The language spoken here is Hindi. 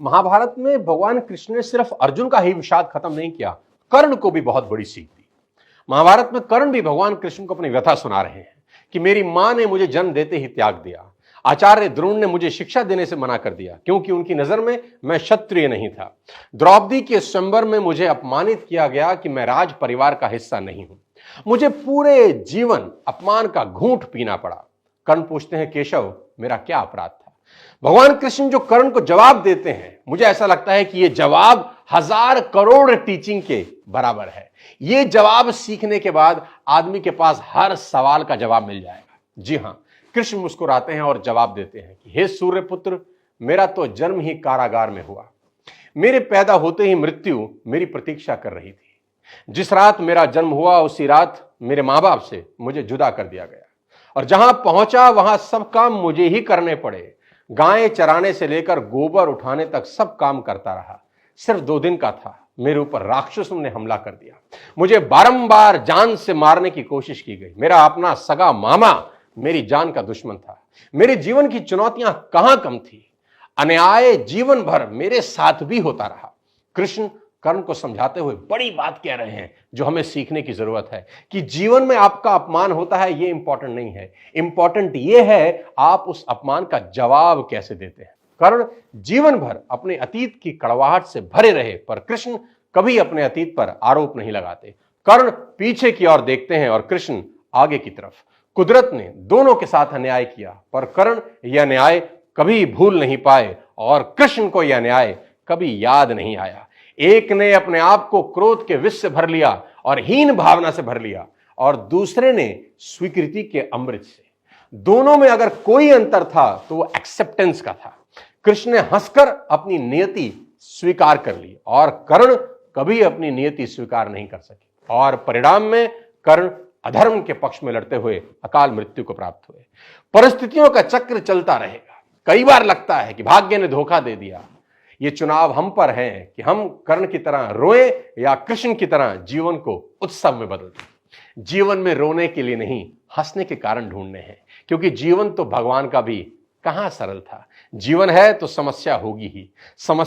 महाभारत में भगवान कृष्ण ने सिर्फ अर्जुन का ही विषाद खत्म नहीं किया, कर्ण को भी बहुत बड़ी सीख दी। महाभारत में कर्ण भी भगवान कृष्ण को अपनी व्यथा सुना रहे हैं कि मेरी मां ने मुझे जन्म देते ही त्याग दिया, आचार्य द्रोण ने मुझे शिक्षा देने से मना कर दिया क्योंकि उनकी नजर में मैं क्षत्रिय नहीं था। द्रौपदी के स्वयंवर में मुझे अपमानित किया गया कि मैं राज परिवार का हिस्सा नहीं हूं। मुझे पूरे जीवन अपमान का घूंट पीना पड़ा। कर्ण पूछते हैं, केशव मेरा क्या अपराध था? भगवान कृष्ण जो कर्ण को जवाब देते हैं, मुझे ऐसा लगता है कि यह जवाब 1000 करोड़ टीचिंग के बराबर है। यह जवाब सीखने के बाद आदमी के पास हर सवाल का जवाब मिल जाएगा। जी हां, कृष्ण मुस्कुराते हैं और जवाब देते हैं कि हे सूर्यपुत्र, मेरा तो जन्म ही कारागार में हुआ। मेरे पैदा होते ही मृत्यु मेरी प्रतीक्षा कर रही थी। जिस रात मेरा जन्म हुआ उसी रात मेरे मां बाप से मुझे जुदा कर दिया गया और जहां पहुंचा वहां सब काम मुझे ही करने पड़े। गायें चराने से लेकर गोबर उठाने तक सब काम करता रहा। सिर्फ 2 दिन का था, मेरे ऊपर राक्षसों ने हमला कर दिया। मुझे बारंबार जान से मारने की कोशिश की गई। मेरा अपना सगा मामा मेरी जान का दुश्मन था। मेरे जीवन की चुनौतियां कहां कम थी। अन्याय जीवन भर मेरे साथ भी होता रहा। कृष्ण कर्ण को समझाते हुए बड़ी बात कह रहे हैं जो हमें सीखने की जरूरत है कि जीवन में आपका अपमान होता है, यह इंपॉर्टेंट नहीं है। इंपॉर्टेंट यह है आप उस अपमान का जवाब कैसे देते हैं। कर्ण जीवन भर अपने अतीत की कड़वाहट से भरे रहे, पर कृष्ण कभी अपने अतीत पर आरोप नहीं लगाते। कर्ण पीछे की ओर देखते हैं और कृष्ण आगे की तरफ। कुदरत ने दोनों के साथ अन्याय किया, पर कर्ण यह अन्याय कभी भूल नहीं पाए और कृष्ण को यह अन्याय कभी याद नहीं आया। एक ने अपने आप को क्रोध के विष से भर लिया और हीन भावना से भर लिया, और दूसरे ने स्वीकृति के अमृत से। दोनों में अगर कोई अंतर था तो वो एक्सेप्टेंस का था। कृष्ण ने हंसकर अपनी नियति स्वीकार कर ली और कर्ण कभी अपनी नियति स्वीकार नहीं कर सके, और परिणाम में कर्ण अधर्म के पक्ष में लड़ते हुए अकाल मृत्यु को प्राप्त हुए। परिस्थितियों का चक्र चलता रहेगा। कई बार लगता है कि भाग्य ने धोखा दे दिया। ये चुनाव हम पर है कि हम कर्ण की तरह रोएं या कृष्ण की तरह जीवन को उत्सव में बदल दें। जीवन में रोने के लिए नहीं, हंसने के कारण ढूंढने हैं, क्योंकि जीवन तो भगवान का भी कहां सरल था। जीवन है तो समस्या होगी ही। समस्या